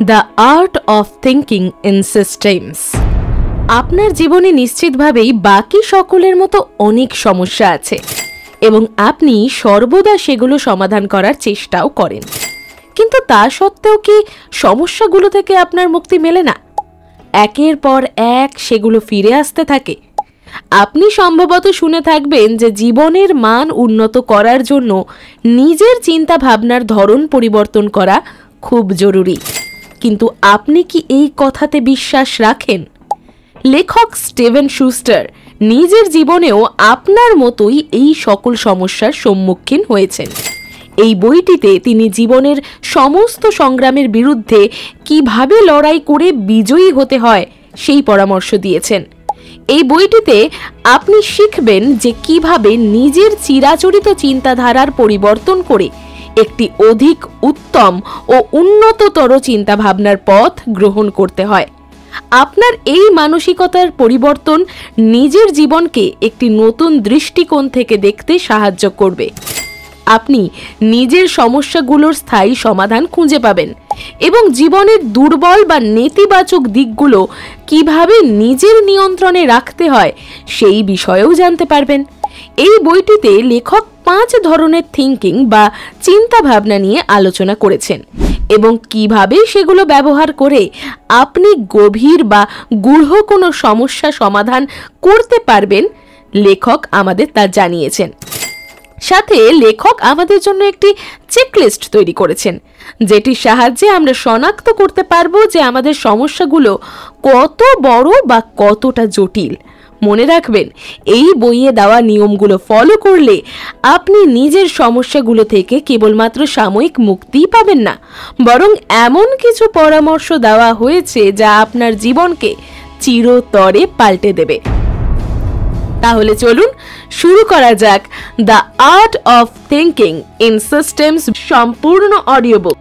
The art of thinking in systems. আপনার জীবনে নিশ্চিতভাবেই বাকি সকলের মতো অনেক সমস্যা আছে এবং আপনি সর্বদা সেগুলো সমাধান করার চেষ্টাও করেন, কিন্তু তা সত্ত্বেও কি সমস্যাগুলো থেকে আপনার মুক্তি মেলে না? একের পর এক সেগুলো ফিরে আসতে থাকে। আপনি সম্ভবত শুনে থাকবেন যে জীবনের মান উন্নত করার জন্য নিজের চিন্তা ভাবনার ধরন পরিবর্তন করা খুব জরুরি, কিন্তু আপনি কি এই কথাতে বিশ্বাস রাখেন? লেখক স্টিভেন শুস্টার নিজের জীবনেও আপনার মতোই এই সকল সমস্যার সম্মুখীন হয়েছেন। এই বইটিতে তিনি জীবনের সমস্ত সংগ্রামের বিরুদ্ধে কিভাবে লড়াই করে বিজয়ী হতে হয় সেই পরামর্শ দিয়েছেন। এই বইটিতে আপনি শিখবেন যে কিভাবে নিজের চিরাচরিত চিন্তাধারার পরিবর্তন করে একটি অধিক উত্তম ও উন্নততর চিন্তাভাবনার পথ গ্রহণ করতে হয়। আপনার এই মানসিকতার পরিবর্তন নিজের জীবনকে একটি নতুন দৃষ্টিকোণ থেকে দেখতে সাহায্য করবে। আপনি নিজের সমস্যাগুলোর স্থায়ী সমাধান খুঁজে পাবেন এবং জীবনের দুর্বল বা নেতিবাচক দিকগুলো কিভাবে নিজের নিয়ন্ত্রণে রাখতে হয় সেই বিষয়েও জানতে পারবেন। এই বইটিতে লেখক 5 ধরনের থিঙ্কিং বা চিন্তা ভাবনা নিয়ে আলোচনা করেছেন এবং কিভাবে সেগুলো ব্যবহার করে আপনি গভীর বা গূঢ় কোনো সমস্যা সমাধান করতে পারবেন লেখক আমাদের তা জানিয়েছেন। সাথে লেখক আমাদের জন্য একটি চেকলিস্ট তৈরি করেছেন, যেটির সাহায্যে আমরা শনাক্ত করতে পারবো যে আমাদের সমস্যাগুলো কত বড় বা কতটা জটিল। মনে রাখবেন, এই বইয়ে দেওয়া নিয়মগুলো ফলো করলে আপনি নিজের সমস্যাগুলো থেকে কেবলমাত্র সাময়িক মুক্তিই পাবেন না, বরং এমন কিছু পরামর্শ দেওয়া হয়েছে যা আপনার জীবনকে চিরতরে পাল্টে দেবে। তাহলে চলুন শুরু করা যাক the art of thinking in systems সম্পূর্ণ অডিও বুক।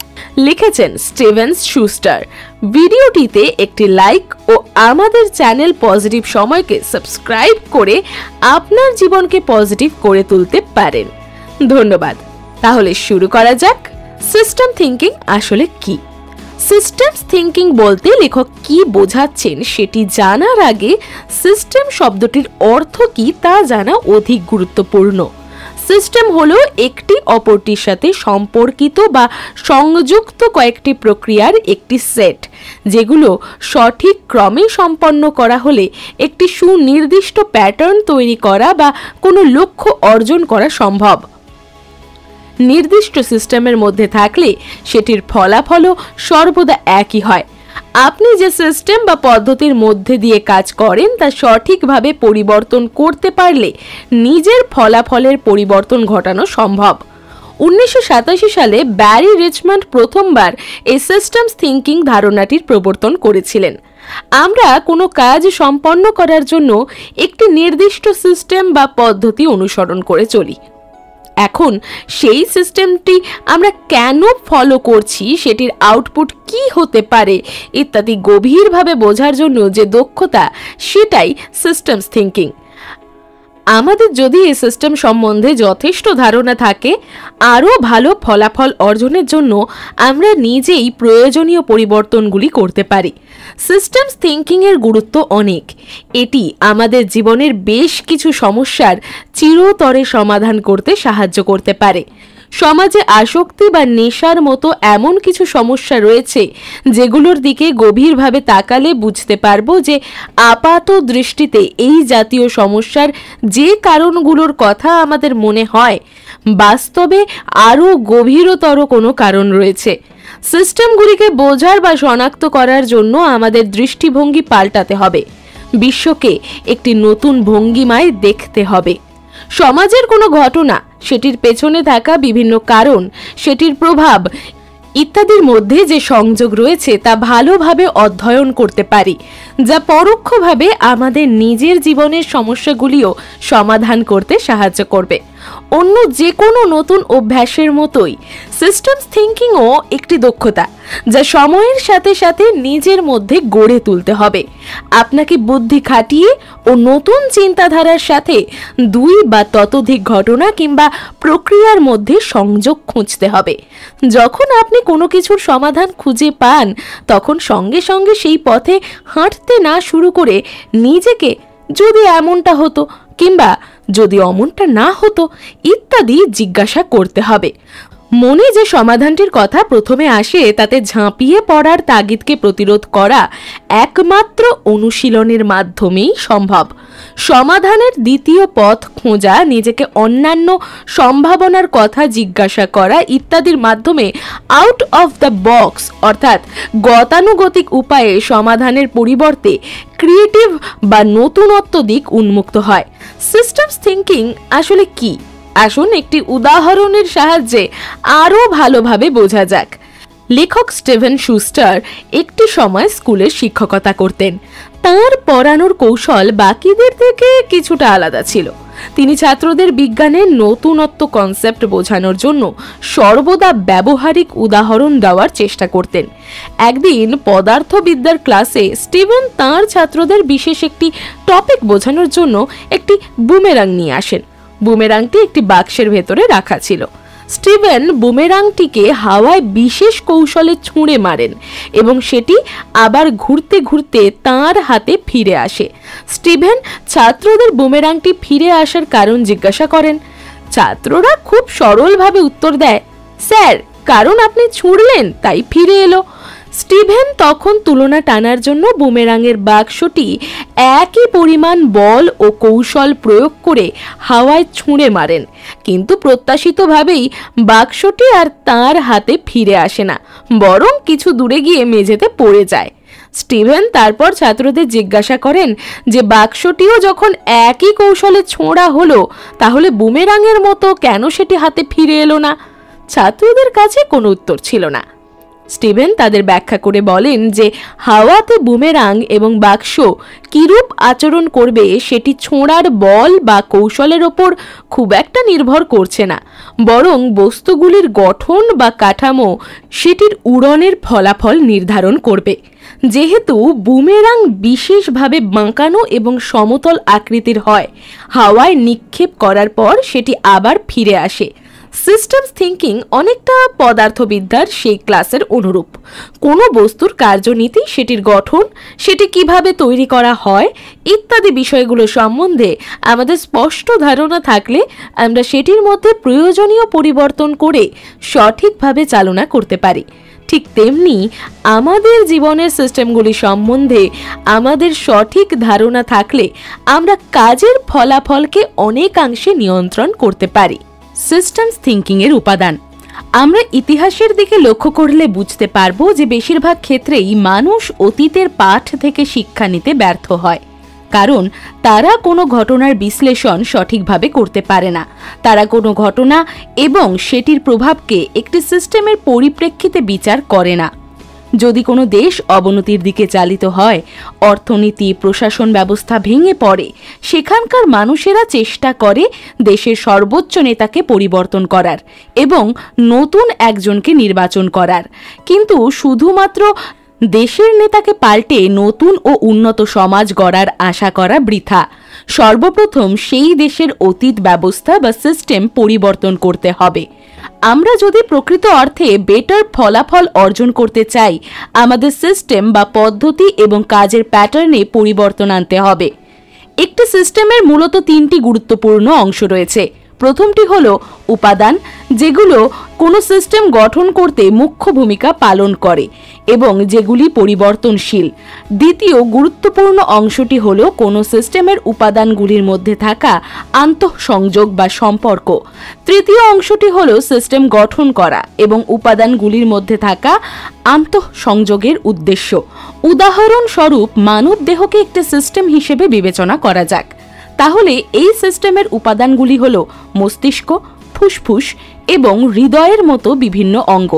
লিখেছেন স্টিভেন শুস্টার। ভিডিওটিতে একটি লাইক ও আমাদের চ্যানেল পজিটিভ সময়কে সাবস্ক্রাইব করে আপনার জীবনকে পজিটিভ করে তুলতে পারেন। ধন্যবাদ। তাহলে শুরু করা যাক। সিস্টেম থিঙ্কিং আসলে কি? সিস্টেমস থিঙ্কিং বলতে লেখক কি বোঝাচ্ছেন সেটি জানার আগে সিস্টেম শব্দটির অর্থ কি তা জানা অধিক গুরুত্বপূর্ণ। সিস্টেম হলো একটি অপরটির সাথে সম্পর্কিত বা সংযুক্ত কয়েকটি প্রক্রিয়ার একটি সেট, যেগুলো সঠিক ক্রমে সম্পন্ন করা হলে একটি সুনির্দিষ্ট প্যাটার্ন তৈরি করা বা কোনো লক্ষ্য অর্জন করা সম্ভব। নির্দিষ্ট সিস্টেমের মধ্যে থাকলে সেটির ফলাফলও সর্বদা একই হয়। আপনি যে সিস্টেম বা পদ্ধতির মধ্যে দিয়ে কাজ করেন তা সঠিকভাবে পরিবর্তন করতে পারলে নিজের ফলাফলের পরিবর্তন ঘটানো সম্ভব। 1987 সালে ব্যারি রিচমন্ড প্রথমবার এই সিস্টেমস থিঙ্কিং ধারণাটির প্রবর্তন করেছিলেন। আমরা কোনো কাজ সম্পন্ন করার জন্য একটি নির্দিষ্ট সিস্টেম বা পদ্ধতি অনুসরণ করে চলি। এখন সেই সিস্টেমটি আমরা কেন ফলো করছি, সেটির আউটপুট কি হতে পারে ইত্যাদি গভীরভাবে বোঝার জন্য যে দক্ষতা, সেটাই সিস্টেমস থিঙ্কিং। আমাদের যদি এই সিস্টেম সম্বন্ধে যথেষ্ট ধারণা থাকে, আরও ভালো ফলাফল অর্জনের জন্য আমরা নিজেই প্রয়োজনীয় পরিবর্তনগুলি করতে পারি। সিস্টেমস থিঙ্কিং এর গুরুত্ব অনেক। এটি আমাদের জীবনের বেশ কিছু সমস্যার চিরতরে সমাধান করতে সাহায্য করতে পারে। সমাজে আসক্তি বা নেশার মতো এমন কিছু সমস্যা রয়েছে যেগুলোর দিকে গভীরভাবে তাকালে বুঝতে পারবো যে আপাত দৃষ্টিতে এই জাতীয় সমস্যার যে কারণগুলোর কথা আমাদের মনে হয়, বাস্তবে আরও গভীরতর কোনো কারণ রয়েছে। সিস্টেমগুলিকে বোঝার বা শনাক্ত করার জন্য আমাদের দৃষ্টিভঙ্গি পাল্টাতে হবে। বিশ্বকে একটি নতুন ভঙ্গিমায় দেখতে হবে। সমাজের কোনো ঘটনা, সেটির পেছনে থাকা বিভিন্ন কারণ, সেটির প্রভাব ইত্যাদির মধ্যে যে সংযোগ রয়েছে তা ভালোভাবে অধ্যয়ন করতে পারি, যা পরোক্ষভাবে আমাদের নিজের জীবনের সমস্যাগুলিও সমাধান করতে সাহায্য করবে। অন্য যে কোনো নতুন অভ্যাসের মতোই সিস্টেমস থিঙ্কিংও একটি দক্ষতা, যা সময়ের সাথে সাথে নিজের মধ্যে গড়ে তুলতে হবে। আপনাকে বুদ্ধি খাটিয়ে ও নতুন চিন্তাধারার সাথে দুই বা ততোধিক ঘটনা কিংবা প্রক্রিয়ার মধ্যে সংযোগ খুঁজতে হবে। যখন আপনি কোনো কিছুর সমাধান খুঁজে পান, তখন সঙ্গে সঙ্গে সেই পথে হাঁটতে না শুরু করে নিজেকে যদি এমনটা হতো কিংবা যদি অমনটা না হতো ইত্যাদি জিজ্ঞাসা করতে হবে। মনে যে সমাধানটির কথা প্রথমে আসে তাতে ঝাঁপিয়ে পড়ার তাগিদকে প্রতিরোধ করা একমাত্র অনুশীলনের মাধ্যমেই সম্ভব। সমাধানের দ্বিতীয় পথ খোঁজা, নিজেকে অন্যান্য সম্ভাবনার কথা জিজ্ঞাসা করা ইত্যাদির মাধ্যমে আউট অফ দ্য বক্স অর্থাৎ গতানুগতিক উপায়ে সমাধানের পরিবর্তে ক্রিয়েটিভ বা নতুনত্ব দিক উন্মুক্ত হয়। সিস্টেমস থিঙ্কিং আসলে কি? আসুন একটি উদাহরণের সাহায্যে আরও ভালোভাবে বোঝা যাক। লেখক স্টিভেন শুস্টার একটি সময় স্কুলের শিক্ষকতা করতেন। তার পড়ানোর কৌশল বাকিদের থেকে কিছুটা আলাদা ছিল। তিনি ছাত্রদের বিজ্ঞানের নতুনত্ব কনসেপ্ট বোঝানোর জন্য সর্বদা ব্যবহারিক উদাহরণ দেওয়ার চেষ্টা করতেন। একদিন পদার্থবিদ্যার ক্লাসে স্টিভেন তার ছাত্রদের বিশেষ একটি টপিক বোঝানোর জন্য একটি বুমেরাং নিয়ে আসেন। বুমেরাংটি একটি বাক্সের ভেতরে রাখা ছিল। স্টিভেন বুমেরাংটিকে হাওয়ায় বিশেষ কৌশলে ছুঁড়ে মারেন এবং সেটি আবার ঘুরতে ঘুরতে তাঁর হাতে ফিরে আসে। স্টিভেন ছাত্রদের বুমেরাংটি ফিরে আসার কারণ জিজ্ঞাসা করেন। ছাত্ররা খুব সরলভাবে উত্তর দেয়, স্যার, কারণ আপনি ছুঁড়লেন তাই ফিরে এলো। স্টিভেন তখন তুলনা টানার জন্য বুমেরাংয়ের বাক্সটি একই পরিমাণ বল ও কৌশল প্রয়োগ করে হাওয়ায় ছুঁড়ে মারেন, কিন্তু প্রত্যাশিতভাবেই বাক্সটি আর তার হাতে ফিরে আসে না, বরং কিছু দূরে গিয়ে মেঝেতে পড়ে যায়। স্টিভেন তারপর ছাত্রদের জিজ্ঞাসা করেন যে বাক্সটিও যখন একই কৌশলে ছোঁড়া হলো, তাহলে বুমেরাংয়ের মতো কেন সেটি হাতে ফিরে এলো না? ছাত্রদের কাছে কোনো উত্তর ছিল না। স্টিভেন তাদের ব্যাখ্যা করে বলেন যে হাওয়াতে বুমেরাং এবং বাক্স কিরূপ আচরণ করবে সেটি ছোঁড়ার বল বা কৌশলের ওপর খুব একটা নির্ভর করছে না, বরং বস্তুগুলির গঠন বা কাঠামো সেটির উড়নের ফলাফল নির্ধারণ করবে। যেহেতু বুমেরাং বিশেষভাবে বাঁকানো এবং সমতল আকৃতির হয়, হাওয়ায় নিক্ষেপ করার পর সেটি আবার ফিরে আসে। সিস্টেমস থিঙ্কিং অনেকটা পদার্থবিদ্যার সেই ক্লাসের অনুরূপ। কোনো বস্তুর কার্যনীতি, সেটির গঠন, সেটি কিভাবে তৈরি করা হয় ইত্যাদি বিষয়গুলো সম্বন্ধে আমাদের স্পষ্ট ধারণা থাকলে আমরা সেটির মধ্যে প্রয়োজনীয় পরিবর্তন করে সঠিকভাবে চালনা করতে পারি। ঠিক তেমনি আমাদের জীবনের সিস্টেমগুলি সম্বন্ধে আমাদের সঠিক ধারণা থাকলে আমরা কাজের ফলাফলকে অনেকাংশে নিয়ন্ত্রণ করতে পারি। সিস্টেমস থিঙ্কিং এর উপাদান আমরা ইতিহাসের দিকে লক্ষ্য করলে বুঝতে পারবো যে বেশিরভাগ ক্ষেত্রেই মানুষ অতীতের পাঠ থেকে শিক্ষা নিতে ব্যর্থ হয়, কারণ তারা কোনো ঘটনার বিশ্লেষণ সঠিকভাবে করতে পারে না। তারা কোনো ঘটনা এবং সেটির প্রভাবকে একটি সিস্টেমের পরিপ্রেক্ষিতে বিচার করে না। যদি কোনো দেশ অবনতির দিকে চালিত হয়, অর্থনীতি, প্রশাসন ব্যবস্থা ভেঙে পড়ে, সেখানকার মানুষেরা চেষ্টা করে দেশের সর্বোচ্চ নেতাকে পরিবর্তন করার এবং নতুন একজনকে নির্বাচন করার। কিন্তু শুধুমাত্র দেশের নেতাকে পাল্টে নতুন ও উন্নত সমাজ গড়ার আশা করা বৃথা। সর্বপ্রথম সেই দেশের অতীত ব্যবস্থা বা সিস্টেম পরিবর্তন করতে হবে। আমরা যদি প্রকৃত অর্থে বেটার ফলাফল অর্জন করতে চাই, আমাদের সিস্টেম বা পদ্ধতি এবং কাজের প্যাটার্নে পরিবর্তন আনতে হবে। একটি সিস্টেমের মূলত তিনটি গুরুত্বপূর্ণ অংশ রয়েছে। প্রথমটি হলো উপাদান, যেগুলো কোনো সিস্টেম গঠন করতে মুখ্য ভূমিকা পালন করে এবং যেগুলি পরিবর্তনশীল। দ্বিতীয় গুরুত্বপূর্ণ অংশটি হলো কোনো সিস্টেমের উপাদানগুলির মধ্যে থাকা আন্তঃসংযোগ বা সম্পর্ক। তৃতীয় অংশটি হলো সিস্টেম গঠন করা এবং উপাদানগুলির মধ্যে থাকা আন্তঃসংযোগের উদ্দেশ্য। উদাহরণস্বরূপ মানব দেহকে একটি সিস্টেম হিসেবে বিবেচনা করা যাক। তাহলে এই সিস্টেমের উপাদানগুলি হলো মস্তিষ্ক, ফুসফুস এবং হৃদয়ের মতো বিভিন্ন অঙ্গ।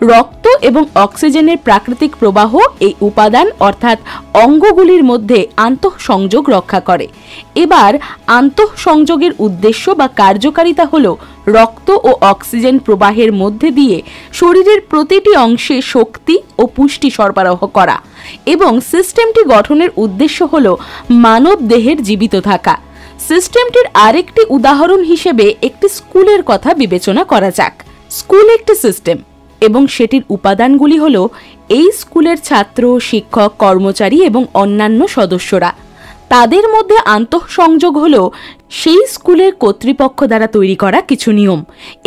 রক্ত এবং অক্সিজেনের প্রাকৃতিক প্রবাহ এই উপাদান অর্থাৎ অঙ্গগুলির মধ্যে আন্তঃসংযোগ রক্ষা করে। এবার আন্তঃসংযোগের উদ্দেশ্য বা কার্যকারিতা হলো রক্ত ও অক্সিজেন প্রবাহের মধ্যে দিয়ে শরীরের প্রতিটি অংশে শক্তি ও পুষ্টি সরবরাহ করা, এবং সিস্টেমটি গঠনের উদ্দেশ্য হলো মানব দেহের জীবিত থাকা। সিস্টেমটির আরেকটি উদাহরণ হিসেবে একটি স্কুলের কথা বিবেচনা করা যাক। স্কুল একটি সিস্টেম এবং সেটির উপাদানগুলি হলো এই স্কুলের ছাত্র, শিক্ষক, কর্মচারী এবং অন্যান্য সদস্যরা। তাদের মধ্যে আন্তঃসংযোগ হলো সেই স্কুলের কর্তৃপক্ষ দ্বারা তৈরি করা কিছু নিয়ম।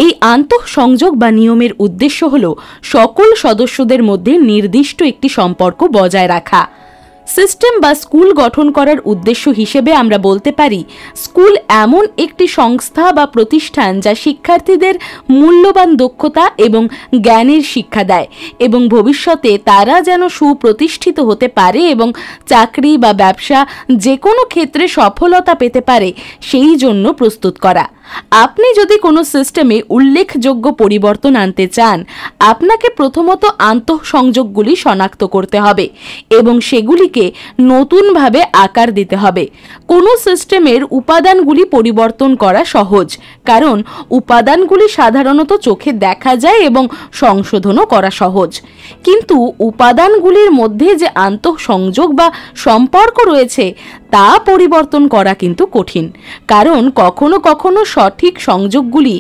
এই আন্তঃসংযোগ বা নিয়মের উদ্দেশ্য হলো সকল সদস্যদের মধ্যে নির্দিষ্ট একটি সম্পর্ক বজায় রাখা। সিস্টেম বা স্কুল গঠন করার উদ্দেশ্য হিসেবে আমরা বলতে পারি, স্কুল এমন একটি সংস্থা বা প্রতিষ্ঠান যা শিক্ষার্থীদের মূল্যবান দক্ষতা এবং জ্ঞানের শিক্ষা দেয় এবং ভবিষ্যতে তারা যেন সুপ্রতিষ্ঠিত হতে পারে এবং চাকরি বা ব্যবসা যে কোনো ক্ষেত্রে সফলতা পেতে পারে সেই জন্য প্রস্তুত করা। আপনি যদি কোনো সিস্টেমে উল্লেখযোগ্য পরিবর্তন আনতে চান, আপনাকে প্রথমত আন্তঃসংযোগগুলি শনাক্ত করতে হবে এবং সেগুলিকে নতুনভাবে আকার দিতে হবে। কোনো সিস্টেমের উপাদানগুলি পরিবর্তন করা সহজ, কারণ উপাদানগুলি সাধারণত চোখে দেখা যায় এবং সংশোধনও করা সহজ। কিন্তু উপাদানগুলির মধ্যে যে আন্তঃসংযোগ বা সম্পর্ক রয়েছে তা পরিবর্তন করা কিন্তু কঠিন, কারণ কখনো কখনো সঠিক সংযোগগুলি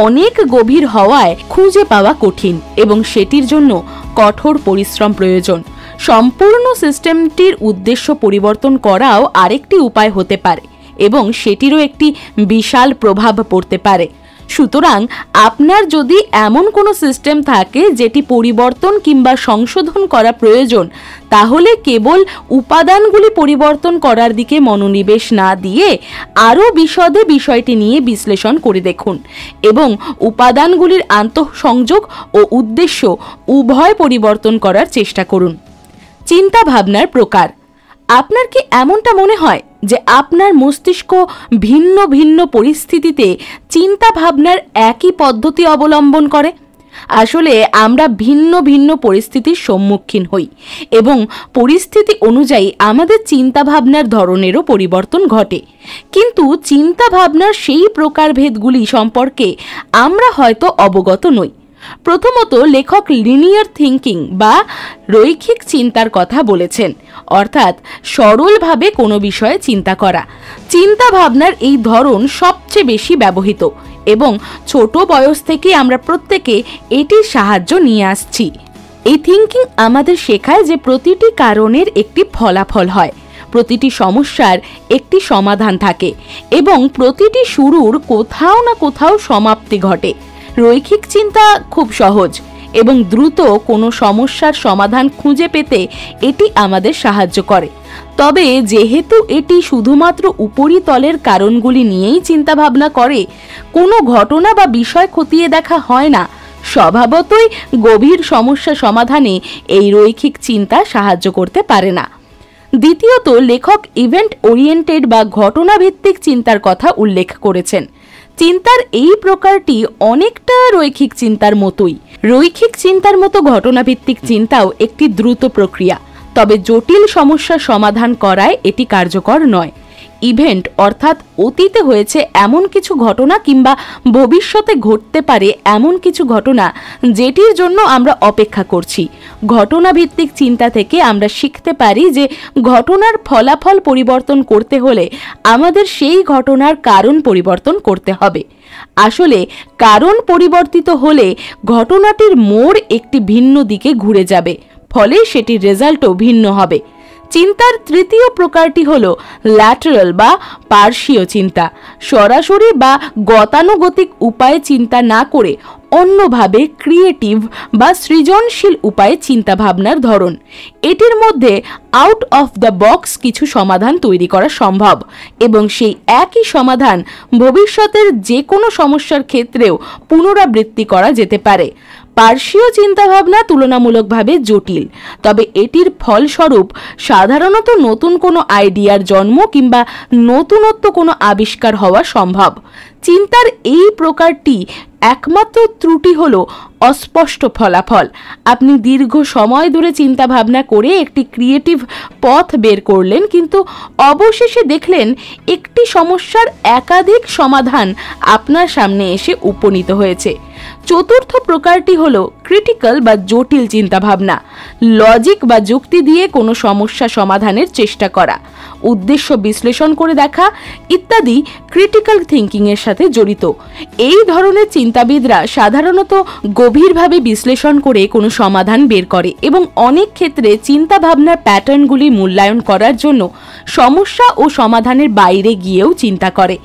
অনেক গভীর হওয়ায় খুঁজে পাওয়া কঠিন এবং সেটির জন্য কঠোর পরিশ্রম প্রয়োজন। সম্পূর্ণ সিস্টেমটির উদ্দেশ্য পরিবর্তন করাও আরেকটি উপায় হতে পারে এবং সেটিরও একটি বিশাল প্রভাব পড়তে পারে। সুতরাং আপনার যদি এমন কোনো সিস্টেম থাকে যেটি পরিবর্তন কিংবা সংশোধন করা প্রয়োজন, তাহলে কেবল উপাদানগুলি পরিবর্তন করার দিকে মনোনিবেশ না দিয়ে আরও বিশদে বিষয়টি নিয়ে বিশ্লেষণ করে দেখুন এবং উপাদানগুলির আন্তঃসংযোগ ও উদ্দেশ্য উভয় পরিবর্তন করার চেষ্টা করুন। চিন্তা ভাবনার প্রকার। আপনার কি এমনটা মনে হয় যে আপনার মস্তিষ্ক ভিন্ন ভিন্ন পরিস্থিতিতে চিন্তা ভাবনার একই পদ্ধতি অবলম্বন করে? আসলে আমরা ভিন্ন ভিন্ন পরিস্থিতির সম্মুখীন হই এবং পরিস্থিতি অনুযায়ী আমাদের চিন্তা ভাবনার ধরনেরও পরিবর্তন ঘটে, কিন্তু চিন্তা ভাবনার সেই প্রকারভেদগুলি সম্পর্কে আমরা হয়তো অবগত নই। প্রথমত, লেখক লিনিয়ার থিঙ্কিং বা রৈখিক চিন্তার কথা বলেছেন, অর্থাৎ সরলভাবে কোনো বিষয়ে চিন্তা করা। চিন্তা ভাবনার এই ধরন সবচেয়ে বেশি ব্যবহৃত এবং ছোট বয়স থেকে আমরা প্রত্যেকে এটির সাহায্য নিয়ে আসছি। এই থিঙ্কিং আমাদের শেখায় যে প্রতিটি কারণের একটি ফলাফল হয়, প্রতিটি সমস্যার একটি সমাধান থাকে এবং প্রতিটি শুরুর কোথাও না কোথাও সমাপ্তি ঘটে। রৈখিক চিন্তা খুব সহজ এবং দ্রুত কোনো সমস্যার সমাধান খুঁজে পেতে এটি আমাদের সাহায্য করে। তবে যেহেতু এটি শুধুমাত্র উপরিতলের কারণগুলি নিয়েই চিন্তা ভাবনা করে, কোনো ঘটনা বা বিষয় খতিয়ে দেখা হয় না, স্বভাবতই গভীর সমস্যা সমাধানে এই রৈখিক চিন্তা সাহায্য করতে পারে না। দ্বিতীয়ত, লেখক ইভেন্ট ওরিয়েন্টেড বা ঘটনাভিত্তিক চিন্তার কথা উল্লেখ করেছেন। চিন্তার এই প্রকারটি অনেকটা রৈখিক চিন্তার মতোই। রৈখিক চিন্তার মতো ঘটনাভিত্তিক চিন্তাও একটি দ্রুত প্রক্রিয়া, তবে জটিল সমস্যার সমাধান করায় এটি কার্যকর নয়। ইভেন্ট অর্থাৎ অতীতে হয়েছে এমন কিছু ঘটনা কিংবা ভবিষ্যতে ঘটতে পারে এমন কিছু ঘটনা যেটির জন্য আমরা অপেক্ষা করছি। ঘটনাভিত্তিক চিন্তা থেকে আমরা শিখতে পারি যে ঘটনার ফলাফল পরিবর্তন করতে হলে আমাদের সেই ঘটনার কারণ পরিবর্তন করতে হবে। আসলে কারণ পরিবর্তিত হলে ঘটনাটির মোড় একটি ভিন্ন দিকে ঘুরে যাবে, ফলে সেটির রেজাল্টও ভিন্ন হবে। চিন্তার তৃতীয় প্রকারটি হল ল্যাটারাল বা পার্শ্বীয় চিন্তা। সরাসরি বা গতানুগতিক উপায়ে চিন্তা না করে অন্যভাবে ক্রিয়েটিভ বা সৃজনশীল উপায়ে চিন্তা ভাবনার ধরন। এটির মধ্যে আউট অফ দ্য বক্স কিছু সমাধান তৈরি করা সম্ভব এবং সেই একই সমাধান ভবিষ্যতের যে কোনো সমস্যার ক্ষেত্রেও পুনরাবৃত্তি করা যেতে পারে। পার্শ্বীয় চিন্তাভাবনা তুলনামূলকভাবে জটিল, তবে এটির ফলস্বরূপ সাধারণত নতুন কোনো আইডিয়ার জন্ম কিংবা নতুনত্ব কোনো আবিষ্কার হওয়া সম্ভব। চিন্তার এই প্রকারটি একমাত্র ত্রুটি হলো অস্পষ্ট ফলাফল। আপনি দীর্ঘ সময় ধরে চিন্তা ভাবনা করে একটি ক্রিয়েটিভ পথ বের করলেন, কিন্তু অবশেষে দেখলেন একটি সমস্যার একাধিক সমাধান আপনার সামনে এসে উপনীত হয়েছে। চতুর্থ প্রকারটি হলো ক্রিটিক্যাল বা জটিল চিন্তাভাবনা। লজিক বা যুক্তি দিয়ে কোনো সমস্যা সমাধানের চেষ্টা করা, উদ্দেশ্য বিশ্লেষণ করে দেখা ইত্যাদি ক্রিটিক্যাল থিঙ্কিং এর সাথে জড়িত। এই ধরনের চিন্তাবিদরা সাধারণত গভীরভাবে বিশ্লেষণ করে কোনো সমাধান বের করে এবং অনেক ক্ষেত্রে চিন্তা ভাবনার প্যাটার্নগুলি মূল্যায়ন করার জন্য সমস্যা ও সমাধানের বাইরে গিয়েও চিন্তা করে।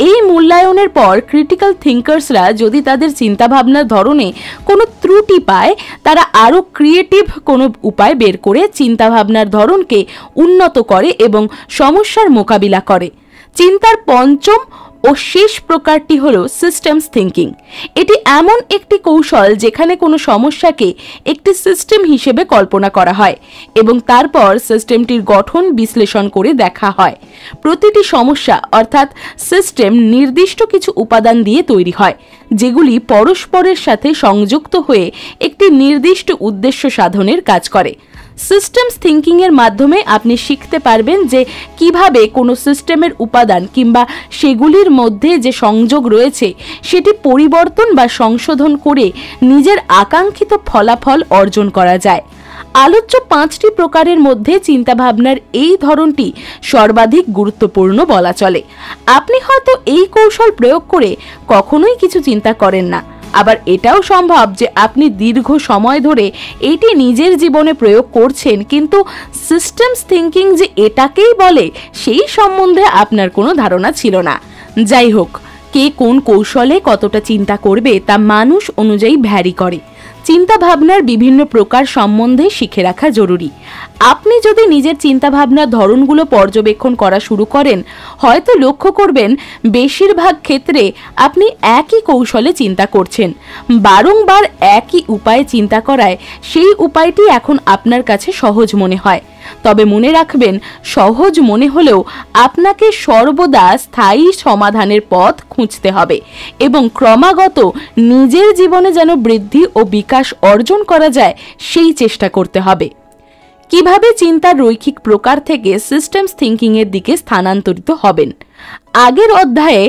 এই মূল্যায়নের পর ক্রিটিক্যাল থিঙ্কার্সরা যদি তাদের চিন্তাভাবনার ধরনে কোনো ত্রুটি পায়, তারা আরও ক্রিয়েটিভ কোনো উপায় বের করে চিন্তাভাবনার ধরনকে উন্নত করে এবং সমস্যার মোকাবিলা করে। চিন্তার পঞ্চম ও শেষ প্রকারটি হলো সিস্টেমস থিঙ্কিং। এটি এমন একটি কৌশল যেখানে কোনো সমস্যাকে একটি সিস্টেম হিসেবে কল্পনা করা হয় এবং তারপর সিস্টেমটির গঠন বিশ্লেষণ করে দেখা হয়। প্রতিটি সমস্যা অর্থাৎ সিস্টেম নির্দিষ্ট কিছু উপাদান দিয়ে তৈরি হয়, যেগুলি পরস্পরের সাথে সংযুক্ত হয়ে একটি নির্দিষ্ট উদ্দেশ্য সাধনের কাজ করে। সিস্টেমস থিঙ্কিং এর মাধ্যমে আপনি শিখতে পারবেন যে কিভাবে কোনো সিস্টেমের উপাদান কিংবা সেগুলির মধ্যে যে সংযোগ রয়েছে সেটি পরিবর্তন বা সংশোধন করে নিজের আকাঙ্ক্ষিত ফলাফল অর্জন করা যায়। আলোচ্য 5টি প্রকারের মধ্যে চিন্তাভাবনার এই ধরনটি সর্বাধিক গুরুত্বপূর্ণ বলা চলে। আপনি হয়তো এই কৌশল প্রয়োগ করে কখনোই কিছু চিন্তা করেন না, আবার এটাও সম্ভব যে আপনি দীর্ঘ সময় ধরে এটি নিজের জীবনে প্রয়োগ করছেন, কিন্তু সিস্টেমস থিঙ্কিং যে এটাকেই বলে সেই সম্বন্ধে আপনার কোনো ধারণা ছিল না। যাই হোক, কে কোন কৌশলে কতটা চিন্তা করবে তা মানুষ অনুযায়ী ভ্যারি করে। চিন্তা ভাবনার বিভিন্ন প্রকার সম্বন্ধে শিখে রাখা জরুরি। আপনি যদি নিজের চিন্তাভাবনার ধরনগুলো পর্যবেক্ষণ করা শুরু করেন, হয়তো লক্ষ্য করবেন বেশিরভাগ ক্ষেত্রে আপনি একই কৌশলে চিন্তা করছেন। বারংবার একই উপায়ে চিন্তা করায় সেই উপায়টি এখন আপনার কাছে সহজ মনে হয়। তবে মনে রাখবেন, সহজ মনে হলেও আপনাকে সর্বদা স্থায়ী সমাধানের পথ খুঁজতে হবে এবং ক্রমাগত নিজের জীবনে যেন বৃদ্ধি ও বিকাশ অর্জন করা যায় সেই চেষ্টা করতে হবে। কিভাবে চিন্তার রৈখিক প্রকার থেকে সিস্টেমস থিঙ্কিং এর দিকে স্থানান্তরিত হবেন? আগের অধ্যায়ে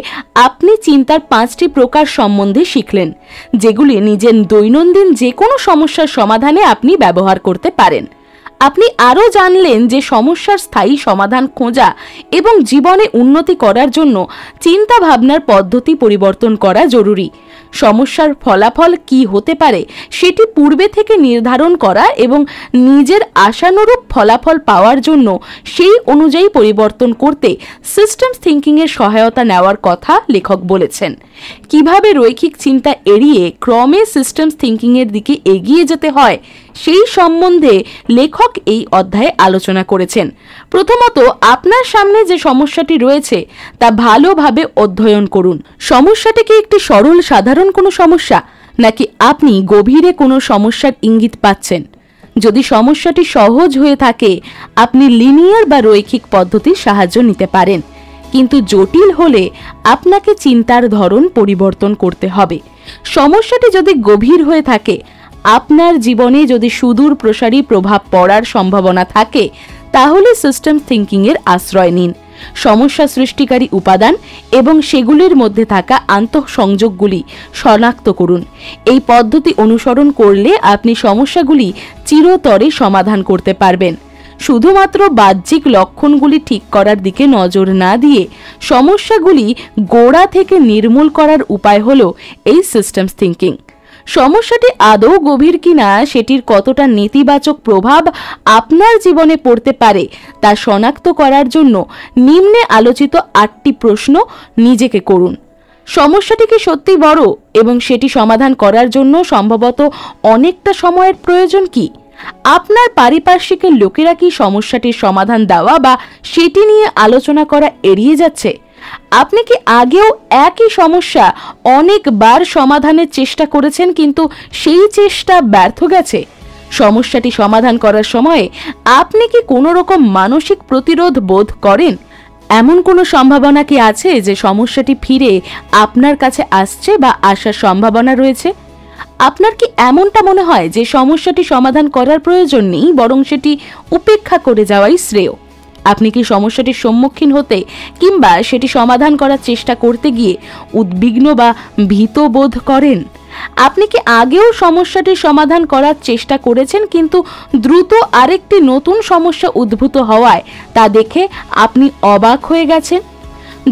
আপনি চিন্তার 5টি প্রকার সম্বন্ধে শিখলেন, যেগুলি নিজের দৈনন্দিন যে কোনো সমস্যার সমাধানে আপনি ব্যবহার করতে পারেন। আপনি আরও জানলেন যে সমস্যার স্থায়ী সমাধান খোঁজা এবং জীবনে উন্নতি করার জন্য চিন্তা ভাবনার পদ্ধতি পরিবর্তন করা জরুরি। সমস্যার ফলাফল কি হতে পারে সেটি পূর্বে থেকে নির্ধারণ করা এবং নিজের আশানুরূপ ফলাফল পাওয়ার জন্য সেই অনুযায়ী পরিবর্তন করতে সিস্টেমস থিঙ্কিং এর সহায়তা নেওয়ার কথা লেখক বলেছেন। কিভাবে রৈখিক চিন্তা এড়িয়ে ক্রমে সিস্টেমস থিঙ্কিং এর দিকে এগিয়ে যেতে হয় সেই সম্বন্ধে লেখক এই অধ্যায়ে আলোচনা করেছেন। প্রথমত, আপনার সামনে যে সমস্যাটি রয়েছে তা ভালোভাবে অধ্যয়ন করুন। সমস্যাটি কি একটি সরল সাধারণ কোনো সমস্যা, নাকি আপনি গভীরে কোনো সমস্যার ইঙ্গিত পাচ্ছেন? যদি সমস্যাটি সহজ হয়ে থাকে, আপনি লিনিয়ার বা রৈখিক পদ্ধতির সাহায্য নিতে পারেন, কিন্তু জটিল হলে আপনাকে চিন্তার ধরন পরিবর্তন করতে হবে। সমস্যাটি যদি গভীর হয়ে থাকে, আপনার জীবনে যদি সুদূর প্রসারী প্রভাব পড়ার সম্ভাবনা থাকে, তাহলে সিস্টেম থিঙ্কিং এর আশ্রয় নিন। সমস্যা সৃষ্টিকারী উপাদান এবং সেগুলির মধ্যে থাকা আন্তঃসংযোগগুলি শনাক্ত করুন। এই পদ্ধতি অনুসরণ করলে আপনি সমস্যাগুলি চিরতরে সমাধান করতে পারবেন। শুধুমাত্র বাহ্যিক লক্ষণগুলি ঠিক করার দিকে নজর না দিয়ে সমস্যাগুলি গোড়া থেকে নির্মূল করার উপায় হলো এই সিস্টেমস থিঙ্কিং। সমস্যাটি আদৌ গভীর কিনা, সেটির কতটা নেতিবাচক প্রভাব আপনার জীবনে পড়তে পারে তা শনাক্ত করার জন্য নিম্নে আলোচিত 8টি প্রশ্ন নিজেকে করুন। সমস্যাটি কি সত্যি বড় এবং সেটি সমাধান করার জন্য সম্ভবত অনেকটা সময়ের প্রয়োজন কি? আপনার পারিপার্শ্বিকের লোকেরা কি সমস্যাটির সমাধান দেওয়া বা সেটি নিয়ে আলোচনা করা এড়িয়ে যাচ্ছে? আপনি কি আগেও একই সমস্যা অনেকবার সমাধানের চেষ্টা করেছেন, কিন্তু সেই চেষ্টা ব্যর্থ গেছে? সমস্যাটি সমাধান করার সময়ে আপনি কি কোনো রকম মানসিক প্রতিরোধ বোধ করেন? এমন কোনো সম্ভাবনা কি আছে যে সমস্যাটি ফিরে আপনার কাছে আসছে বা আসার সম্ভাবনা রয়েছে? আপনার কি এমনটা মনে হয় যে সমস্যাটি সমাধান করার প্রয়োজন নেই, বরং সেটি উপেক্ষা করে যাওয়াই শ্রেয়? আপনি কি সমস্যাটির সম্মুখীন হতে কিংবা সেটি সমাধান করার চেষ্টা করতে গিয়ে উদ্বিগ্ন বা ভীত বোধ করেন? আপনি কি আগেও সমস্যাটির সমাধান করার চেষ্টা করেছেন, কিন্তু দ্রুত আরেকটি নতুন সমস্যা উদ্ভূত হওয়ায় তা দেখে আপনি অবাক হয়ে গেছেন?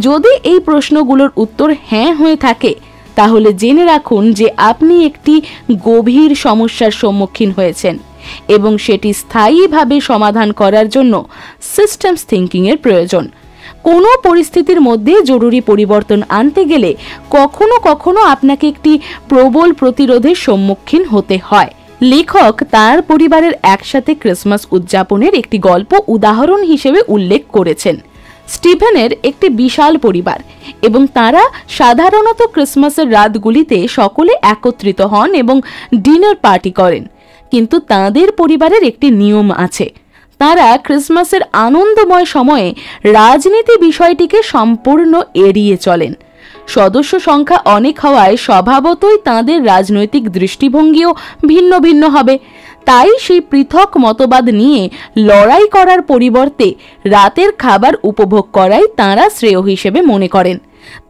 যদি এই প্রশ্নগুলোর উত্তর হ্যাঁ হয়ে থাকে, তাহলে জেনে রাখুন যে আপনি একটি গভীর সমস্যার সম্মুখীন হয়েছেন এবং সেটি স্থায়ীভাবে সমাধান করার জন্য সিস্টেমস থিঙ্কিং এর প্রয়োজন। কোনো পরিস্থিতির মধ্যে জরুরি পরিবর্তন আনতে গেলে কখনো কখনো আপনাকে একটি প্রবল প্রতিরোধের সম্মুখীন হতে হয়। লেখক তার পরিবারের একসাথে ক্রিসমাস উদযাপনের একটি গল্প উদাহরণ হিসেবে উল্লেখ করেছেন। স্টিভেনের একটি বিশাল পরিবার এবং তারা সাধারণত ক্রিসমাসের রাতগুলিতে সকলে একত্রিত হন এবং ডিনার পার্টি করেন। কিন্তু তাদের পরিবারের একটি নিয়ম আছে, তারা ক্রিসমাসের আনন্দময় সময়ে রাজনীতি বিষয়টিকে সম্পূর্ণ এড়িয়ে চলেন। সদস্য সংখ্যা অনেক হওয়ায় স্বভাবতই তাদের রাজনৈতিক দৃষ্টিভঙ্গিও ভিন্ন ভিন্ন হবে। তাই সেই পৃথক মতবাদ নিয়ে লড়াই করার পরিবর্তে রাতের খাবার উপভোগ করাই তাঁরা শ্রেয় হিসেবে মনে করেন।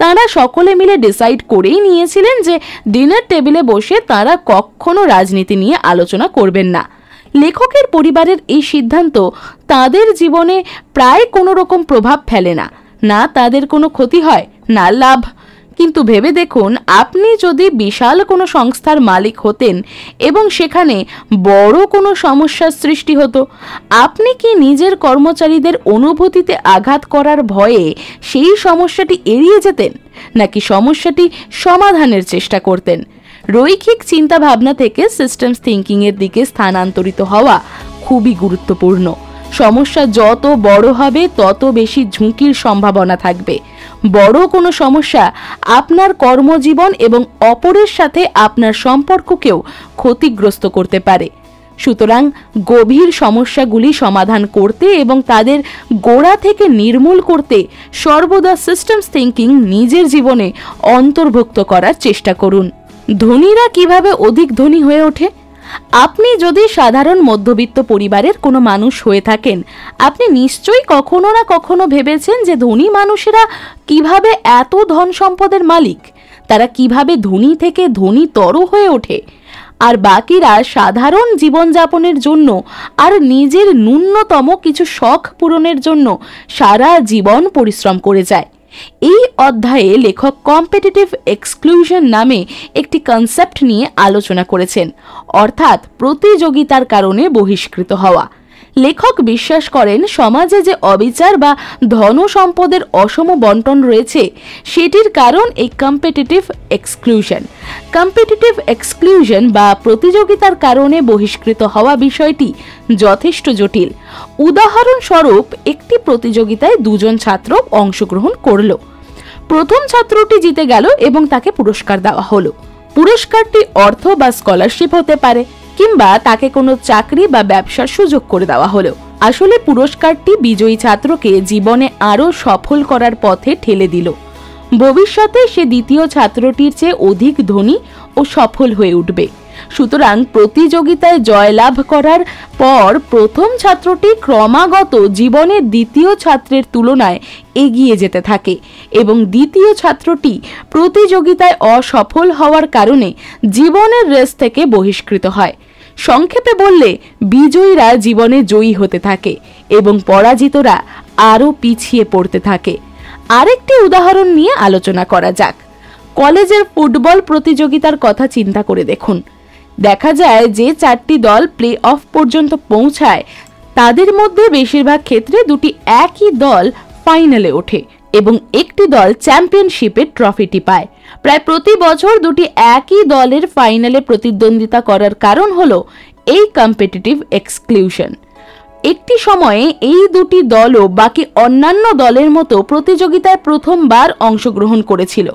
তাঁরা সকলে মিলে ডিসাইড করেই নিয়েছিলেন যে ডিনার টেবিলে বসে তাঁরা কখনো রাজনীতি নিয়ে আলোচনা করবেন না। লেখকের পরিবারের এই সিদ্ধান্ত তাদের জীবনে প্রায় কোনো রকম প্রভাব ফেলে না, না তাদের কোনো ক্ষতি হয় না লাভ। কিন্তু ভেবে দেখুন, আপনি যদি বিশাল কোনো সংস্থার মালিক হতেন এবং সেখানে বড় কোনো সমস্যার সৃষ্টি হতো, আপনি কি নিজের কর্মচারীদের অনুভূতিতে আঘাত করার ভয়ে সেই সমস্যাটি এড়িয়ে যেতেন, নাকি সমস্যাটি সমাধানের চেষ্টা করতেন? রৈখিক চিন্তা ভাবনা থেকে সিস্টেমস থিঙ্কিং এর দিকে স্থানান্তরিত হওয়া খুবই গুরুত্বপূর্ণ। সমস্যা যত বড় হবে তত বেশি ঝুঁকির সম্ভাবনা থাকবে। বড় কোনো সমস্যা আপনার কর্মজীবন এবং অপরের সাথে আপনার সম্পর্ককেও ক্ষতিগ্রস্ত করতে পারে। সুতরাং গভীর সমস্যাগুলি সমাধান করতে এবং তাদের গোড়া থেকে নির্মূল করতে সর্বদা সিস্টেমস থিঙ্কিং নিজের জীবনে অন্তর্ভুক্ত করার চেষ্টা করুন। ধনীরা কিভাবে অধিক ধনী হয়ে ওঠে? আপনি যদি সাধারণ মধ্যবিত্ত পরিবারের কোনো মানুষ হয়ে থাকেন, আপনি নিশ্চয়ই কখনো না কখনো ভেবেছেন যে ধনী মানুষেরা কিভাবে এত ধন সম্পদের মালিক, তারা কিভাবে ধনী থেকে ধনীতর হয়ে ওঠে, আর বাকিরা সাধারণ জীবনযাপনের জন্য আর নিজের ন্যূনতম কিছু শখ পূরণের জন্য সারা জীবন পরিশ্রম করে যায়। এই অধ্যায়ে লেখক কম্পিটিটিভ এক্সক্লুশন নামে একটি কনসেপ্ট নিয়ে আলোচনা করেছেন, অর্থাৎ প্রতিযোগিতার কারণে বহিষ্কৃত হওয়া। লেখক বিশ্বাস করেন সমাজে যে অবিচার বা ধন সম্পদের অসম বন্টন রয়েছে সেটির কারণ এই কম্পিটিটিভ এক্সক্লুশন। কম্পিটিটিভ এক্সক্লুশন বা প্রতিযোগিতার কারণে বহিষ্কৃত হওয়া বিষয়টি যথেষ্ট জটিল। উদাহরণস্বরূপ, একটি প্রতিযোগিতায় দুজন ছাত্র অংশগ্রহণ করল। প্রথম ছাত্রটি জিতে গেল এবং তাকে পুরস্কার দেওয়া হলো। পুরস্কারটি অর্থ বা স্কলারশিপ হতে পারে, কিংবা তাকে কোনো চাকরি বা ব্যবসার সুযোগ করে দেওয়া হলো। আসলে পুরস্কারটি বিজয়ী ছাত্রকে জীবনে আরো সফল করার পথে ঠেলে দিল। ভবিষ্যতে সে দ্বিতীয় ছাত্রটির চেয়ে অধিক ধনী ও সফল হয়ে উঠবে। সুতরাং প্রতিযোগিতায় জয়লাভ করার পর প্রথম ছাত্রটি ক্রমাগত জীবনে দ্বিতীয় ছাত্রের তুলনায় এগিয়ে যেতে থাকে এবং দ্বিতীয় ছাত্রটি প্রতিযোগিতায় অসফল হওয়ার কারণে জীবনের রেস থেকে বহিষ্কৃত হয়। সংক্ষেপে বললে, বিজয়ীরা জীবনে জয়ী হতে থাকে এবং পরাজিতরা আরও পিছিয়ে পড়তে থাকে। আরেকটি উদাহরণ নিয়ে আলোচনা করা যাক। কলেজের ফুটবল প্রতিযোগিতার কথা চিন্তা করে দেখুন। দেখা যায় যে চারটি দল প্লে অফ পর্যন্ত পৌঁছায় তাদের মধ্যে বেশিরভাগ ক্ষেত্রে দুটি একই দল ফাইনালে ওঠে এবং একটি দল চ্যাম্পিয়নশিপের ট্রফিটি পায়। প্রায় প্রতি বছর দুটি একই দলের ফাইনালে প্রতিদ্বন্দ্বিতা করার কারণ হলো এই কম্পিটিটিভ এক্সক্লুশন। একটি সময়ে এই দুটি দলও বাকি অন্যান্য দলের মতো প্রতিযোগিতায় প্রথমবার অংশগ্রহণ করেছিল,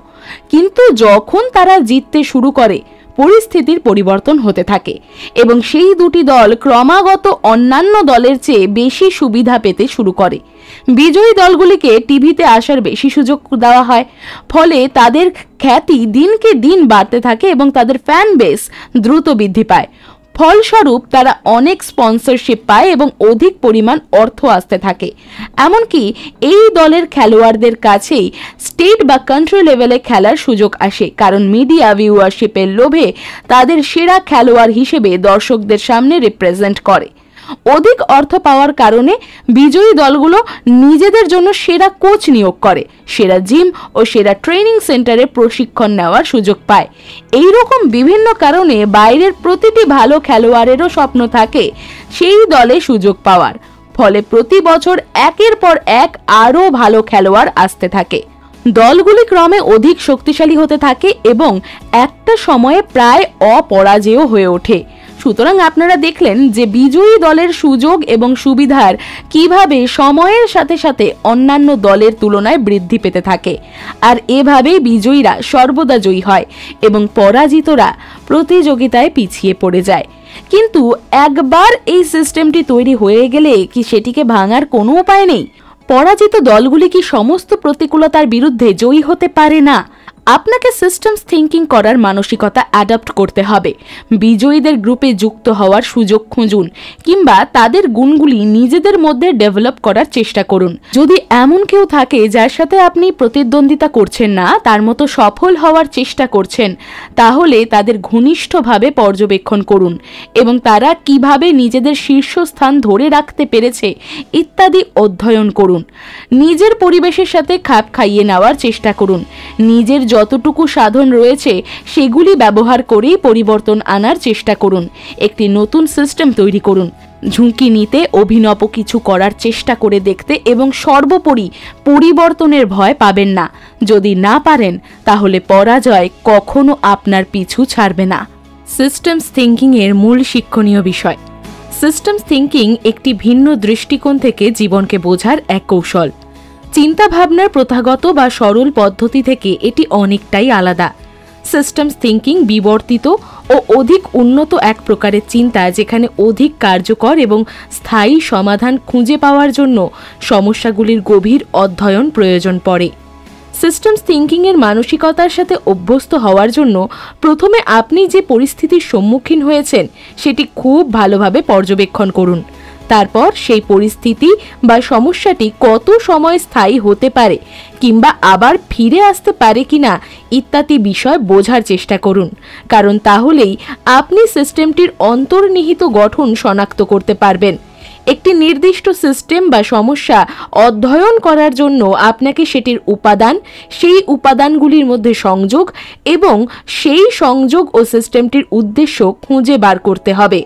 কিন্তু যখন তারা জিততে শুরু করে পরিস্থিতির পরিবর্তন হতে থাকে এবং সেই দুটি দল ক্রমাগত অন্যান্য দলের চেয়ে বেশি সুবিধা পেতে শুরু করে। বিজয়ী দলগুলিকে টিভিতে আসার বেশি সুযোগ দেওয়া হয়, ফলে তাদের খ্যাতি দিনকে দিন বাড়তে থাকে এবং তাদের ফ্যান বেস দ্রুত বৃদ্ধি পায়। ফলস্বরূপ তারা অনেক স্পন্সরশিপ পায় এবং অধিক পরিমাণ অর্থ আসতে থাকে। এমনকি এই দলের খেলোয়াড়দের কাছেই স্টেট বা কান্ট্রি লেভেলে খেলার সুযোগ আসে, কারণ মিডিয়া ভিউয়ারশিপের লোভে তাদের সেরা খেলোয়াড় হিসেবে দর্শকদের সামনে রিপ্রেজেন্ট করে। অধিক অর্থ পাওয়ার কারণে বিজয়ী দলগুলো নিজেদের জন্য সেরা কোচ নিয়োগ করে, সেরা জিম ও সেরা ট্রেনিং সেন্টারে প্রশিক্ষণ নেওয়ার সুযোগ পায়। এই রকম বিভিন্ন কারণে বাইরের প্রতিটি ভালো খেলোয়াড়েরও স্বপ্ন থাকে সেই দলে সুযোগ পাওয়ার, ফলে প্রতি বছর একের পর এক আরও ভালো খেলোয়াড় আসতে থাকে। দলগুলি ক্রমে অধিক শক্তিশালী হতে থাকে এবং একটা সময়ে প্রায় অপরাজেয় হয়ে ওঠে। সুতরাং আপনারা দেখলেন যে বিজয়ী দলের সুযোগ এবং সুবিধার কিভাবে সময়ের সাথে সাথে অন্যান্য দলের তুলনায় বৃদ্ধি পেতে থাকে, আর এভাবেই বিজয়ীরা সর্বদা জয়ী হয় এবং পরাজিতরা প্রতিযোগিতায় পিছিয়ে পড়ে যায়। কিন্তু একবার এই সিস্টেমটি তৈরি হয়ে গেলে কি সেটিকে ভাঙার কোনো উপায় নেই? পরাজিত দলগুলি কি সমস্ত প্রতিকূলতার বিরুদ্ধে জয়ী হতে পারে না? আপনাকে সিস্টেমস থিঙ্কিং করার মানসিকতা অ্যাডাপ্ট করতে হবে। বিজয়ীদের গ্রুপে যুক্ত হওয়ার সুযোগ খুঁজুন কিংবা তাদের গুণগুলি নিজেদের মধ্যে ডেভেলপ করার চেষ্টা করুন। যদি এমন কেউ থাকে যার সাথে আপনি প্রতিদ্বন্দ্বিতা করছেন না, তার মতো সফল হওয়ার চেষ্টা করছেন, তাহলে তাদের ঘনিষ্ঠভাবে পর্যবেক্ষণ করুন এবং তারা কিভাবে নিজেদের শীর্ষস্থান ধরে রাখতে পেরেছে ইত্যাদি অধ্যয়ন করুন। নিজের পরিবেশের সাথে খাপ খাইয়ে নেওয়ার চেষ্টা করুন। নিজের যতটুকু সাধন রয়েছে সেগুলি ব্যবহার করেই পরিবর্তন আনার চেষ্টা করুন। একটি নতুন সিস্টেম তৈরি করুন। ঝুঁকি নিতে, অভিনব কিছু করার চেষ্টা করে দেখতে এবং সর্বোপরি পরিবর্তনের ভয় পাবেন না। যদি না পারেন তাহলে পরাজয় কখনো আপনার পিছু ছাড়বে না। সিস্টেমস থিঙ্কিং এর মূল শিক্ষণীয় বিষয়। সিস্টেমস থিঙ্কিং একটি ভিন্ন দৃষ্টিকোণ থেকে জীবনকে বোঝার এক কৌশল। চিন্তাভাবনার প্রথাগত বা সরল পদ্ধতি থেকে এটি অনেকটাই আলাদা। সিস্টেমস থিঙ্কিং বিবর্তিত ও অধিক উন্নত এক প্রকারের চিন্তা, যেখানে অধিক কার্যকর এবং স্থায়ী সমাধান খুঁজে পাওয়ার জন্য সমস্যাগুলির গভীর অধ্যয়ন প্রয়োজন পড়ে। সিস্টেমস থিঙ্কিং এর মানসিকতার সাথে অভ্যস্ত হওয়ার জন্য প্রথমে আপনি যে পরিস্থিতির সম্মুখীন হয়েছেন সেটি খুব ভালোভাবে পর্যবেক্ষণ করুন। তারপর সেই পরিস্থিতি বা সমস্যাটি কত সময় স্থায়ী হতে পারে কিংবা আবার ফিরে আসতে পারে কিনা ইত্যাদি বিষয় বোঝার চেষ্টা করুন, কারণ তাহলেই আপনি সিস্টেমটির অন্তর্নিহিত গঠন শনাক্ত করতে পারবেন। একটি নির্দিষ্ট সিস্টেম বা সমস্যা অধ্যয়ন করার জন্য আপনাকে সেটির উপাদান, সেই উপাদানগুলির মধ্যে সংযোগ এবং সেই সংযোগ ও সিস্টেমটির উদ্দেশ্য খুঁজে বার করতে হবে।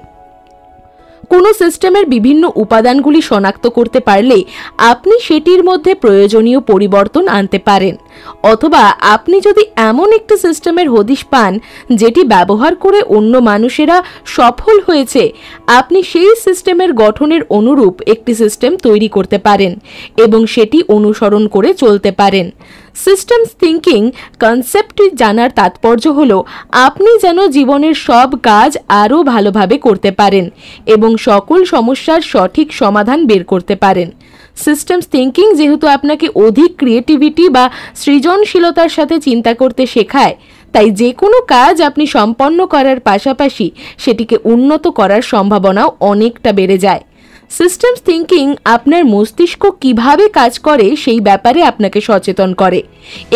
কোনো সিস্টেমের বিভিন্ন উপাদানগুলি শনাক্ত করতে পারলে আপনি সেটির মধ্যে প্রয়োজনীয় পরিবর্তন আনতে পারেন, অথবা আপনি যদি এমন একটি সিস্টেমের হদিশ পান যেটি ব্যবহার করে অন্য মানুষেরা সফল হয়েছে, আপনি সেই সিস্টেমের গঠনের অনুরূপ একটি সিস্টেম তৈরি করতে পারেন এবং সেটি অনুসরণ করে চলতে পারেন। সিস্টেমস থিঙ্কিং কনসেপ্টটি জানার তাৎপর্য হলো আপনি যেন জীবনের সব কাজ আরও ভালোভাবে করতে পারেন এবং সকল সমস্যার সঠিক সমাধান বের করতে পারেন। সিস্টেমস থিঙ্কিং যেহেতু আপনাকে অধিক ক্রিয়েটিভিটি বা সৃজনশীলতার সাথে চিন্তা করতে শেখায়, তাই যে কোনো কাজ আপনি সম্পন্ন করার পাশাপাশি সেটিকে উন্নত করার সম্ভাবনাও অনেকটা বেড়ে যায়। সিস্টেমস থিঙ্কিং আপনার মস্তিষ্ক কিভাবে কাজ করে সেই ব্যাপারে আপনাকে সচেতন করে।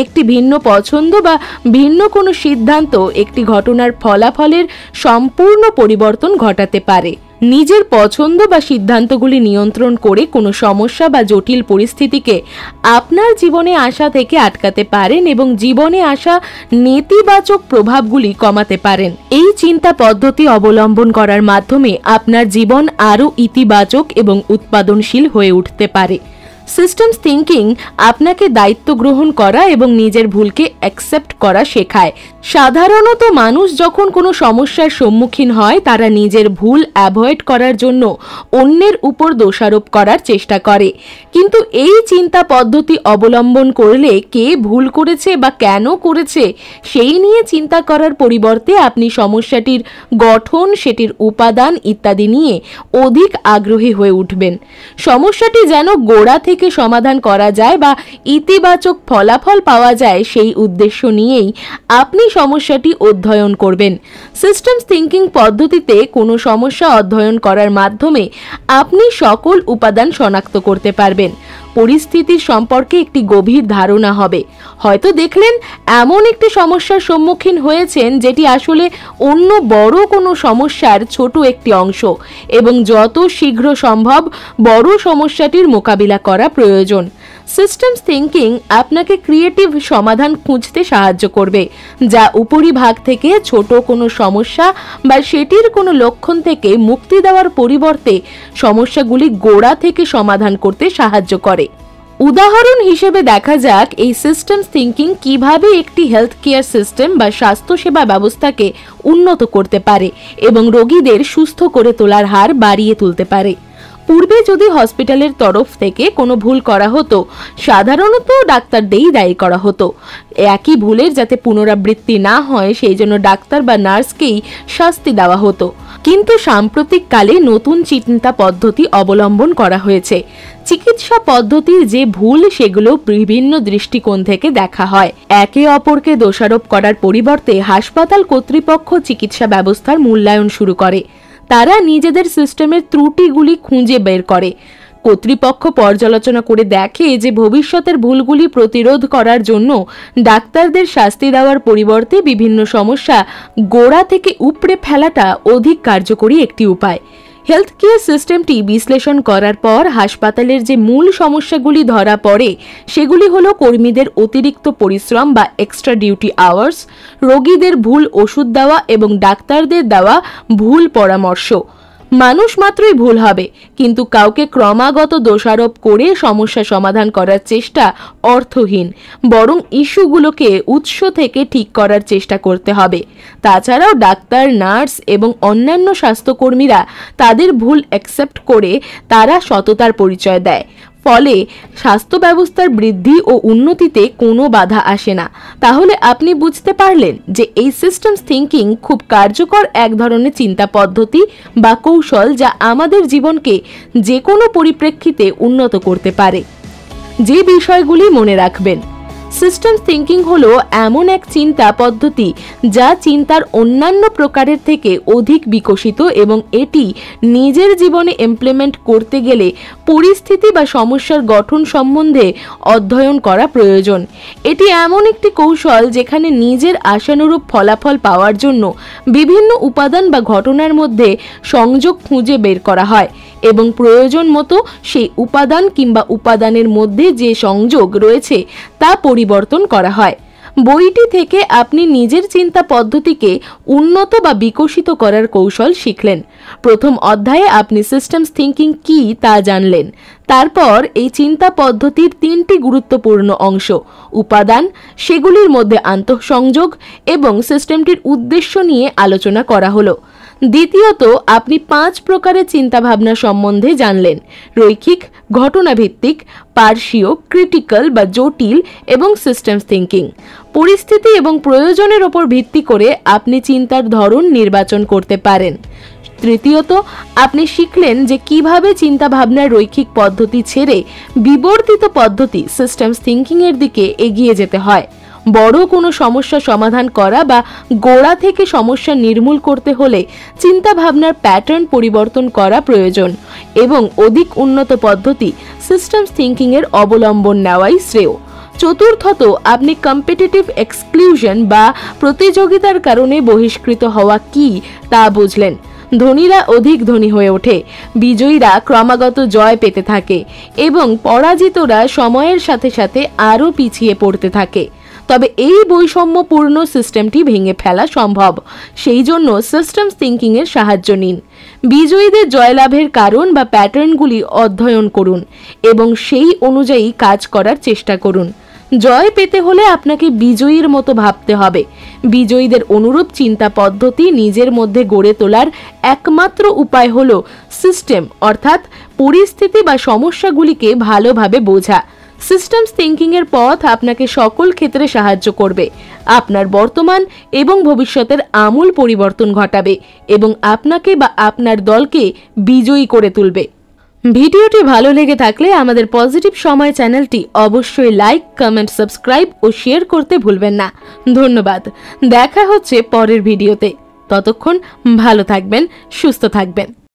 একটি ভিন্ন পছন্দ বা ভিন্ন কোনো সিদ্ধান্ত একটি ঘটনার ফলাফলের সম্পূর্ণ পরিবর্তন ঘটাতে পারে। নিজের পছন্দ বা সিদ্ধান্তগুলি নিয়ন্ত্রণ করে কোনো সমস্যা বা জটিল পরিস্থিতিকে আপনার জীবনে আসা থেকে আটকাতে পারেন এবং জীবনে আসা নেতিবাচক প্রভাবগুলি কমাতে পারেন। এই চিন্তা পদ্ধতি অবলম্বন করার মাধ্যমে আপনার জীবন আরও ইতিবাচক এবং উৎপাদনশীল হয়ে উঠতে পারে। সিস্টেমস থিঙ্কিং আপনাকে দায়িত্ব গ্রহণ করা এবং নিজের ভুলকে অ্যাকসেপ্ট করা শেখায়, সাধারণত মানুষ যখন কোনো সমস্যার সম্মুখীন হয় তারা নিজের ভুল অ্যাভয়েড করার জন্য অন্যের উপর দোষারোপ করার চেষ্টা করে, কিন্তু এই চিন্তা পদ্ধতি অবলম্বন করলে কে ভুল করেছে বা কেন করেছে সেই নিয়ে চিন্তা করার পরিবর্তে আপনি সমস্যাটির গঠন, সেটির উপাদান ইত্যাদি নিয়ে অধিক আগ্রহী হয়ে উঠবেন। সমস্যাটি যেন গোড়া থেকে সমাধান করা যায় বা ইতিবাচক ফলাফল পাওয়া যায় সেই উদ্দেশ্য নিয়েই আপনি সমস্যাটি অধ্যয়ন করবেন। সিস্টেমস থিংকিং পদ্ধতিতে কোনো সমস্যা অধ্যয়ন করার মাধ্যমে আপনি সকল উপাদান শনাক্ত করতে পারবেন। পরিস্থিতির সম্পর্কে একটি গভীর ধারণা হবে। হয়তো দেখলেন এমন একটি সমস্যার সম্মুখীন হয়েছেন যেটি আসলে অন্য বড় কোনো সমস্যার ছোট একটি অংশ, এবং যত শীঘ্র সম্ভব বড় সমস্যাটির মোকাবিলা করা প্রয়োজন। সিস্টেমস থিংকিং আপনাকে ক্রিয়েটিভ সমাধান খুঁজতে সাহায্য করবে, যা উপরিভাগ থেকে ছোট কোনো সমস্যা বা সেটির কোনো লক্ষণ থেকে মুক্তি দেওয়ার পরিবর্তে সমস্যাগুলি গোড়া থেকে সমাধান করতে সাহায্য করে। উদাহরণ হিসেবে দেখা যাক এই সিস্টেমস থিংকিং কিভাবে একটি হেলথ কেয়ার সিস্টেম বা স্বাস্থ্যসেবা ব্যবস্থাকে উন্নত করতে পারে এবং রোগীদের সুস্থ করে তোলার হার বাড়িয়ে তুলতে পারে। পূর্বে যদি হসপিটালের তরফ থেকে কোনো ভুল করা হতো, সাধারণত ডাক্তারদেরই দায়ী করা হতো। একই ভুলের যাতে পুনরাবৃত্তি না হয় সেই জন্য ডাক্তার বা নার্সকেই শাস্তি দেওয়া হতো। কিন্তু সাম্প্রতিক কালে নতুন চিন্তা পদ্ধতি অবলম্বন করা হয়েছে। চিকিৎসা পদ্ধতির যে ভুল সেগুলো বিভিন্ন দৃষ্টিকোণ থেকে দেখা হয়। একে অপরকে দোষারোপ করার পরিবর্তে হাসপাতাল কর্তৃপক্ষ চিকিৎসা ব্যবস্থার মূল্যায়ন শুরু করে। তারা নিজেদের সিস্টেমের ত্রুটিগুলি খুঁজে বের করে। কর্তৃপক্ষ পর্যালোচনা করে দেখে যে ভবিষ্যতের ভুলগুলি প্রতিরোধ করার জন্য ডাক্তারদের শাস্তি দেওয়ার পরিবর্তে বিভিন্ন সমস্যা গোড়া থেকে উপড়ে ফেলাটা অধিক কার্যকরী একটি উপায়। হেলথ কেয়ার সিস্টেমটি বিশ্লেষণ করার পর হাসপাতালের যে মূল সমস্যাগুলি ধরা পড়ে সেগুলি হলো কর্মীদের অতিরিক্ত পরিশ্রম বা এক্সট্রা ডিউটি আওয়ার্স, রোগীদের ভুল ওষুধ দেওয়া এবং ডাক্তারদের দেওয়া ভুল পরামর্শ। মানুষ মাত্রই ভুল হবে, কিন্তু কাউকে ক্রমাগত দোষারোপ করে সমস্যা সমাধান করার চেষ্টা অর্থহীন। বরং ইস্যুগুলোকে উৎস থেকে ঠিক করার চেষ্টা করতে হবে। তাছাড়াও ডাক্তার, নার্স এবং অন্যান্য স্বাস্থ্যকর্মীরা তাদের ভুল অ্যাকসেপ্ট করে তারা সততার পরিচয় দেয়। ফলে স্বাস্থ্য ব্যবস্থার বৃদ্ধি ও উন্নতিতে কোনো বাধা আসে না। তাহলে আপনি বুঝতে পারলেন যে এই সিস্টেমস থিংকিং খুব কার্যকর এক ধরনের চিন্তা পদ্ধতি বা কৌশল, যা আমাদের জীবনকে যে কোনো পরিপ্রেক্ষিতে উন্নত করতে পারে। যে বিষয়গুলি মনে রাখবেন: সিস্টেমস থিংকিং হলো এমন এক চিন্তা পদ্ধতি যা চিন্তার অন্যান্য প্রকারের থেকে অধিক বিকশিত, এবং এটি নিজের জীবনে ইমপ্লিমেন্ট করতে গেলে পরিস্থিতি বা সমস্যার গঠন সম্বন্ধে অধ্যয়ন করা প্রয়োজন। এটি এমন একটি কৌশল যেখানে নিজের আশানুরূপ ফলাফল পাওয়ার জন্য বিভিন্ন উপাদান বা ঘটনার মধ্যে সংযোগ খুঁজে বের করা হয় এবং প্রয়োজন মতো সেই উপাদান কিংবা উপাদানের মধ্যে যে সংযোগ রয়েছে তা পরিবর্তন করা হয়। বইটি থেকে আপনি নিজের চিন্তা পদ্ধতিকে উন্নত বা বিকশিত করার কৌশল শিখলেন। প্রথম অধ্যায়ে আপনি সিস্টেমস থিংকিং কি তা জানলেন। তারপর এই চিন্তা পদ্ধতির তিনটি গুরুত্বপূর্ণ অংশ, উপাদান, সেগুলির মধ্যে আন্তঃসংযোগ এবং সিস্টেমটির উদ্দেশ্য নিয়ে আলোচনা করা হলো। দ্বিতীয়ত, আপনি 5 প্রকারের চিন্তাভাবনা সম্বন্ধে জানলেন: রৈখিক, ঘটনাভিত্তিক, পার্শ্বীয়, ক্রিটিক্যাল বা জটিল এবং সিস্টেমস থিংকিং। পরিস্থিতি এবং প্রয়োজনের ওপর ভিত্তি করে আপনি চিন্তার ধরন নির্বাচন করতে পারেন। তৃতীয়ত, আপনি শিখলেন যে কিভাবে চিন্তাভাবনার রৈখিক পদ্ধতি ছেড়ে বিবর্তিত পদ্ধতি সিস্টেমস থিংকিং এর দিকে এগিয়ে যেতে হয়। বড় কোনো সমস্যা সমাধান করা বা গোড়া থেকে সমস্যা নির্মূল করতে হলে চিন্তাভাবনার প্যাটার্ন পরিবর্তন করা প্রয়োজন, এবং অধিক উন্নত পদ্ধতি সিস্টেমস থিংকিং এর অবলম্বন নেওয়াই শ্রেয়। চতুর্থত, আপনি কম্পিটিটিভ এক্সক্লুশন বা প্রতিযোগিতার কারণে বহিষ্কৃত হওয়া কি তা বুঝলেন। ধনীরা অধিক ধনী হয়ে ওঠে, বিজয়ীরা ক্রমাগত জয় পেতে থাকে এবং পরাজিতরা সময়ের সাথে সাথে আরও পিছিয়ে পড়তে থাকে। তবে এই বৈষম্যপূর্ণ সিস্টেমটি ভেঙে ফেলা সম্ভব। সেই জন্য সিস্টেমস থিংকিং এর সাহায্য নিন। বিজয়ীদের জয়লাভের কারণ বা প্যাটার্নগুলি অধ্যয়ন করুন এবং সেই অনুযায়ী কাজ করার চেষ্টা করুন। জয় পেতে হলে আপনাকে বিজয়ীর মতো ভাবতে হবে। বিজয়ীদের অনুরূপ চিন্তা পদ্ধতি নিজের মধ্যে গড়ে তোলার একমাত্র উপায় হলো সিস্টেম, অর্থাৎ পরিস্থিতি বা সমস্যাগুলিকে ভালোভাবে বোঝা। সিস্টেমস থিঙ্কিং এর পথ আপনাকে সকল ক্ষেত্রে সাহায্য করবে, আপনার বর্তমান এবং ভবিষ্যতের আমূল পরিবর্তন ঘটাবে এবং আপনাকে বা আপনার দলকে বিজয়ী করে তুলবে। ভিডিওটি ভালো লেগে থাকলে আমাদের পজিটিভ সময় চ্যানেলটি অবশ্যই লাইক, কমেন্ট, সাবস্ক্রাইব ও শেয়ার করতে ভুলবেন না। ধন্যবাদ। দেখা হচ্ছে পরের ভিডিওতে। ততক্ষণ ভালো থাকবেন, সুস্থ থাকবেন।